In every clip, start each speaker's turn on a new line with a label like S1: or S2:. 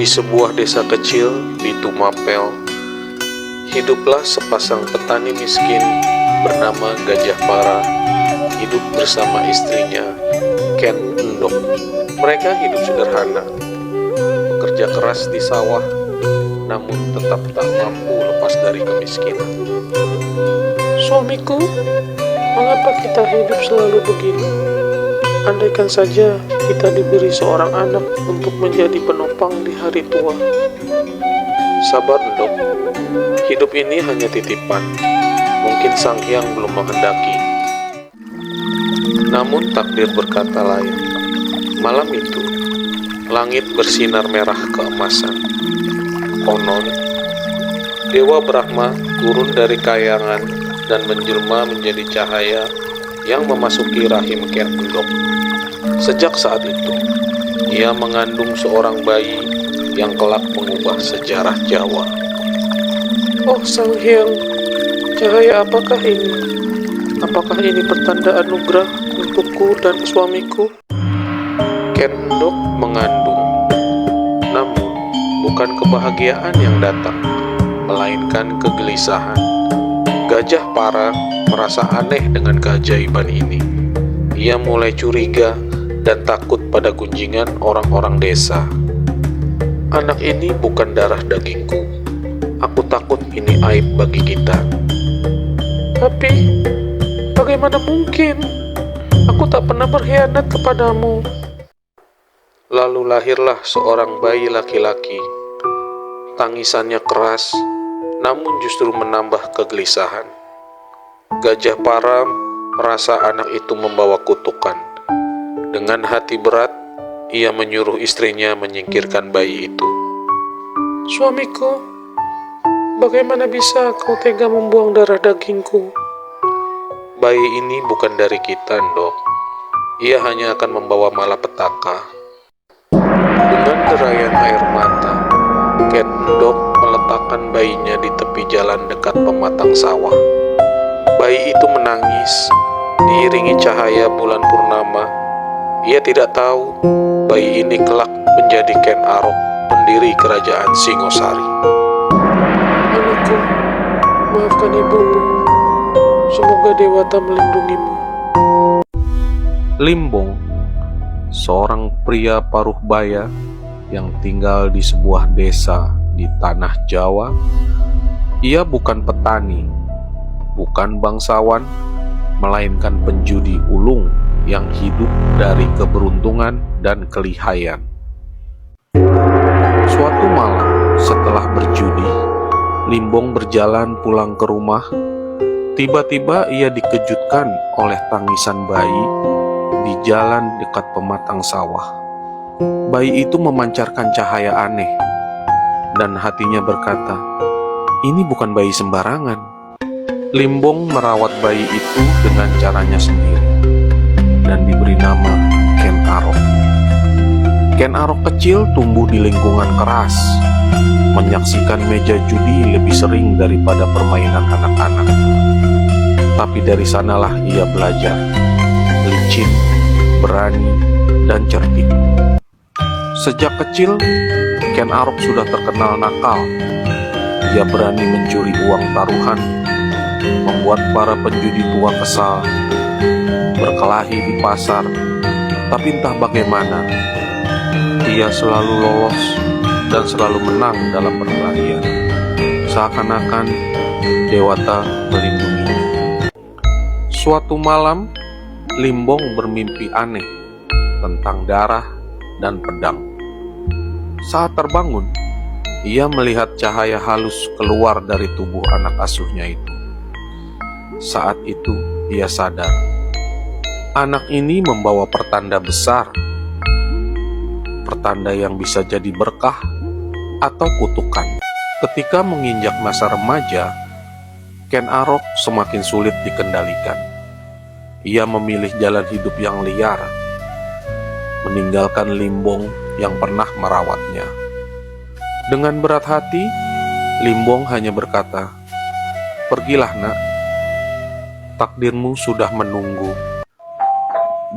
S1: Di sebuah desa kecil di Tumapel, hiduplah sepasang petani miskin bernama Gajah Para, hidup bersama istrinya, Ken Endok. Mereka hidup sederhana, bekerja keras di sawah, namun tetap tak mampu lepas dari kemiskinan.
S2: Suamiku, mengapa kita hidup selalu begini? Andaikan saja kita diberi seorang anak untuk menjadi penopang di hari tua.
S1: Sabar, Endok. Hidup ini hanya titipan. Mungkin Sang Hyang belum menghendaki. Namun takdir berkata lain. Malam itu, langit bersinar merah keemasan. Konon, Dewa Brahma turun dari kayangan dan menjelma menjadi cahaya yang memasuki rahim Ken Endok. Sejak saat itu, ia mengandung seorang bayi yang kelak mengubah sejarah Jawa.
S2: Oh Sang Hyang, cahaya apakah ini? Apakah ini pertanda anugerah untukku dan suamiku?
S1: Ken Endok mengandung, namun bukan kebahagiaan yang datang, melainkan kegelisahan. Gajah Para merasa aneh dengan keajaiban ini. Ia mulai curiga dan takut pada gunjingan orang-orang desa. Anak ini bukan darah dagingku. Aku takut ini aib bagi kita.
S2: Tapi, bagaimana mungkin? Aku tak pernah berkhianat kepadamu.
S1: Lalu lahirlah seorang bayi laki-laki. Tangisannya keras, namun justru menambah kegelisahan. Gajah Para merasa anak itu membawa kutukan. Dengan hati berat, ia menyuruh istrinya menyingkirkan bayi itu.
S2: Suamiku, bagaimana bisa kau tega membuang darah dagingku?
S1: Bayi ini bukan dari kita, Endok. Ia hanya akan membawa malapetaka. Dengan derayan air mata, Ken Endok meletakkan bayinya di tepi jalan dekat pematang sawah. Bayi itu menangis, diiringi cahaya bulan purnama. Ia tidak tahu bayi ini kelak menjadi Ken Arok, pendiri kerajaan Singosari.
S2: Anakku, maafkan ibumu. Semoga Dewata melindungimu.
S1: Limbong, seorang pria paruh baya yang tinggal di sebuah desa di tanah Jawa. Ia bukan petani, bukan bangsawan, melainkan penjudi ulung yang hidup dari keberuntungan dan kelihayan. Suatu malam setelah berjudi, Limbong berjalan pulang ke rumah. Tiba-tiba ia dikejutkan oleh tangisan bayi di jalan dekat pematang sawah. Bayi itu memancarkan cahaya aneh, dan hatinya berkata, "Ini bukan bayi sembarangan." Limbong merawat bayi itu dengan caranya sendiri dan diberi nama Ken Arok. Ken Arok kecil tumbuh di lingkungan keras, menyaksikan meja judi lebih sering daripada permainan anak-anak. Tapi dari sanalah ia belajar, licin, berani, dan cerdik. Sejak kecil, Ken Arok sudah terkenal nakal. Dia berani mencuri uang taruhan, membuat para penjudi tua kesal, berkelahi di pasar. Tapi entah bagaimana, ia selalu lolos dan selalu menang dalam perkelahian. Seakan-akan Dewata melindunginya. Suatu malam, Limbong bermimpi aneh tentang darah dan pedang. Saat terbangun, ia melihat cahaya halus keluar dari tubuh anak asuhnya itu. Saat itu ia sadar, anak ini membawa pertanda besar, pertanda yang bisa jadi berkah atau kutukan. Ketika menginjak masa remaja, Ken Arok semakin sulit dikendalikan. Ia memilih jalan hidup yang liar, meninggalkan Limbong yang pernah merawatnya. Dengan berat hati, Limbong hanya berkata, "Pergilah, Nak. Takdirmu sudah menunggu."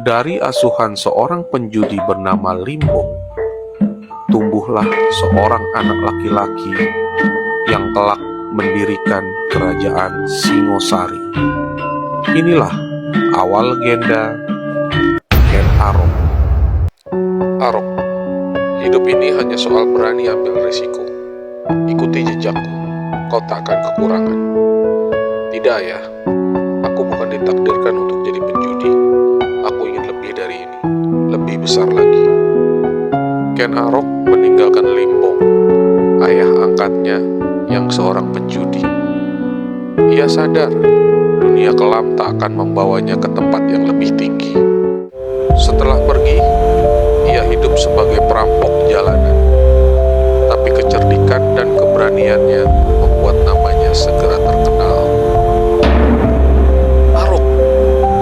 S1: Dari asuhan seorang penjudi bernama Limbong, tumbuhlah seorang anak laki-laki yang kelak mendirikan kerajaan Singosari. Inilah awal legenda Ken Arok. Arok, hidup ini hanya soal berani ambil risiko. Ikuti jejakku, kau tak akan kekurangan. Tidak ya, aku bukan ditakdirkan untuk jadi penjudi. Aku ingin lebih dari ini, lebih besar lagi. Ken Arok meninggalkan Limbong, ayah angkatnya yang seorang penjudi. Ia sadar dunia kelam tak akan membawanya ke tempat yang lebih tinggi. Setelah pergi, ia hidup sebagai perampok jalanan. Tapi kecerdikan dan keberaniannya membuat namanya segera terkenal. Arok,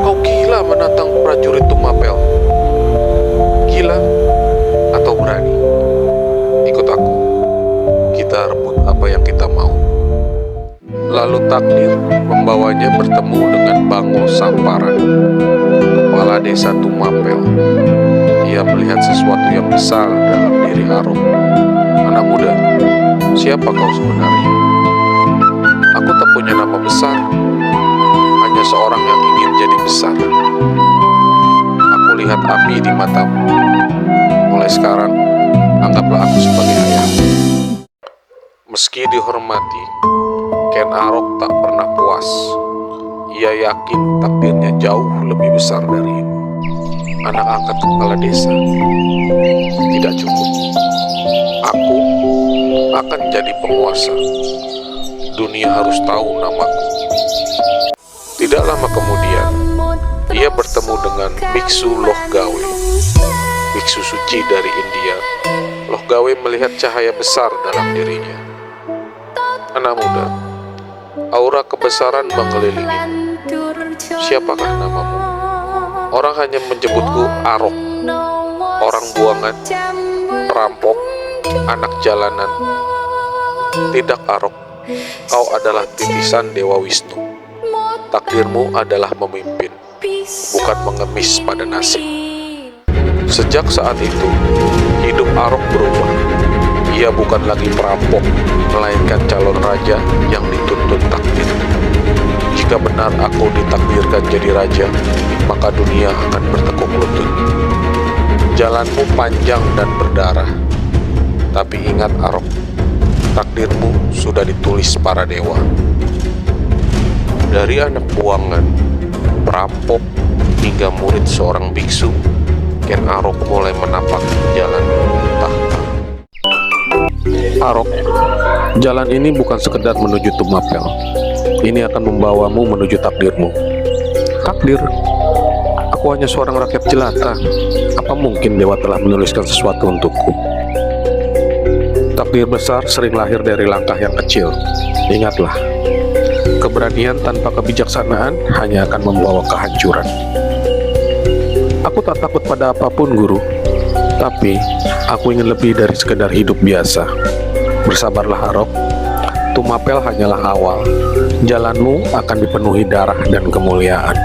S1: kau gila menantang prajurit Tumapel. Gila atau berani? Ikut aku. Kita rebut apa yang kita mau. Lalu takdir membawanya bertemu dengan Bango Samparan, kepala desa Tumapel. Ia melihat sesuatu yang besar dalam diri Arok. Anak muda, siapa kau sebenarnya? Aku tak punya nama besar, hanya seorang yang ingin jadi besar. Aku lihat api di matamu. Mulai sekarang, anggaplah aku sebagai ayahmu. Meski dihormati, Ken Arok tak pernah puas. Ia yakin takdirnya jauh lebih besar dari ini. Anak angkat kepala desa tidak cukup. Aku akan jadi penguasa. Dunia harus tahu namaku. Tidak lama kemudian, ia bertemu dengan Biksu Loh Gawe, biksu suci dari India. Loh Gawe melihat cahaya besar dalam dirinya. Anak muda, aura kebesaran mengelilingimu. Siapakah namamu? Orang hanya menyebutku Arok, orang buangan, perampok, anak jalanan. Tidak, Arok, kau adalah titisan Dewa Wisnu. Takdirmu adalah memimpin, bukan mengemis pada nasib. Sejak saat itu, hidup Arok berubah. Ia bukan lagi perampok, melainkan calon raja yang dituntun takdir. Jika benar aku ditakdirkan jadi raja, maka dunia akan bertekuk lutut. Jalanmu panjang dan berdarah. Tapi ingat Arok, takdirmu sudah ditulis para dewa. Dari anak buangan, perampok, hingga murid seorang biksu, Ken Arok mulai menapak jalan tahta. Arok, jalan ini bukan sekedar menuju Tumapel. Ini akan membawamu menuju takdirmu. Takdir? Aku hanya seorang rakyat jelata. Apa mungkin dewa telah menuliskan sesuatu untukku? Takdir besar sering lahir dari langkah yang kecil. Ingatlah, keberanian tanpa kebijaksanaan hanya akan membawa kehancuran. Aku tak takut pada apapun, Guru. Tapi, aku ingin lebih dari sekedar hidup biasa. Bersabarlah, Arok. Tumapel hanyalah awal. Jalanmu akan dipenuhi darah dan kemuliaan.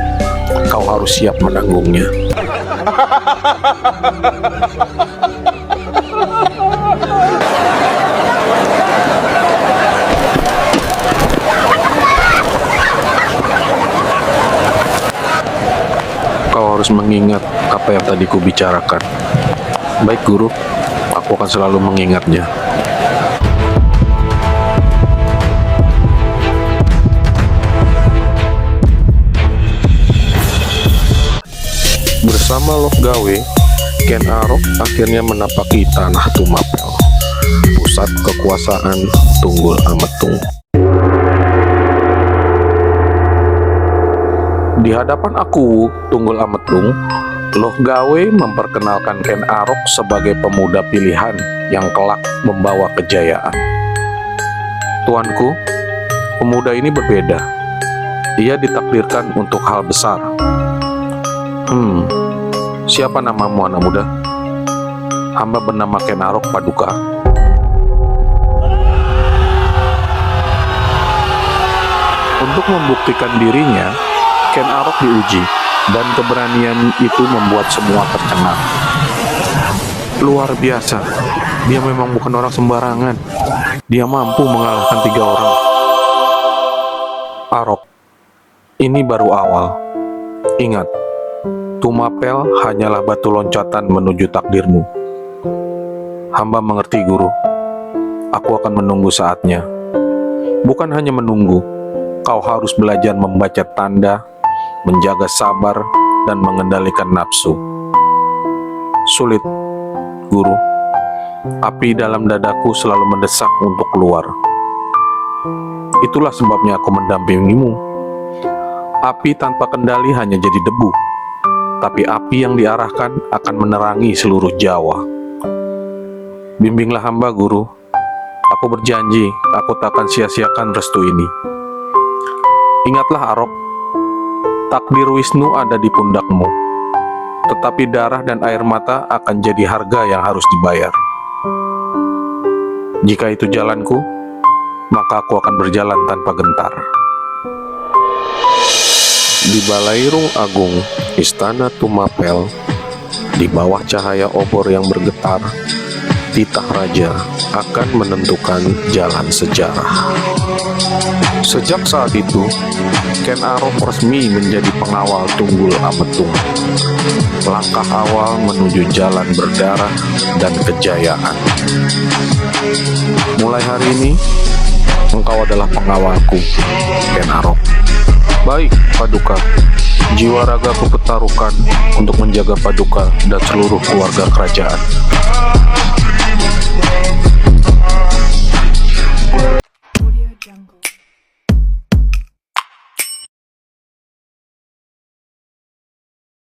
S1: Kau harus siap menanggungnya. Kau harus mengingat apa yang tadi kubicarakan. Baik, Guru. Aku akan selalu mengingatnya. Bersama Loh Gawe, Ken Arok akhirnya menapaki tanah Tumapel, pusat kekuasaan Tunggul Ametung. Di hadapan aku, Tunggul Ametung, Loh Gawe memperkenalkan Ken Arok sebagai pemuda pilihan yang kelak membawa kejayaan. Tuanku, pemuda ini berbeda. Ia ditakdirkan untuk hal besar. Siapa namamu, anak muda? Hamba bernama Ken Arok Paduka. Untuk membuktikan dirinya, Ken Arok diuji, dan keberanian itu membuat semua tercengang. Luar biasa. Dia memang bukan orang sembarangan. Dia mampu mengalahkan 3 orang. Arok, ini baru awal. Ingat, Tumapel hanyalah batu loncatan menuju takdirmu. Hamba mengerti, Guru. Aku akan menunggu saatnya. Bukan hanya menunggu, kau harus belajar membaca tanda, menjaga sabar, dan mengendalikan nafsu. Sulit, Guru. Api dalam dadaku selalu mendesak untuk keluar. Itulah sebabnya aku mendampingimu. Api tanpa kendali hanya jadi debu, tapi api yang diarahkan akan menerangi seluruh Jawa. Bimbinglah hamba, Guru. Aku berjanji, aku tak akan sia-siakan restu ini. Ingatlah, Arok, takdir Wisnu ada di pundakmu, tetapi darah dan air mata akan jadi harga yang harus dibayar. Jika itu jalanku, maka aku akan berjalan tanpa gentar. Di Balairung Agung, Istana Tumapel, di bawah cahaya obor yang bergetar, titah raja akan menentukan jalan sejarah. Sejak saat itu, Ken Arok resmi menjadi pengawal Tunggul Ametung. Langkah awal menuju jalan berdarah dan kejayaan. Mulai hari ini, engkau adalah pengawalku, Ken Arok. Baik, Paduka. Jiwa raga ku pertaruhkan untuk menjaga Paduka dan seluruh keluarga kerajaan.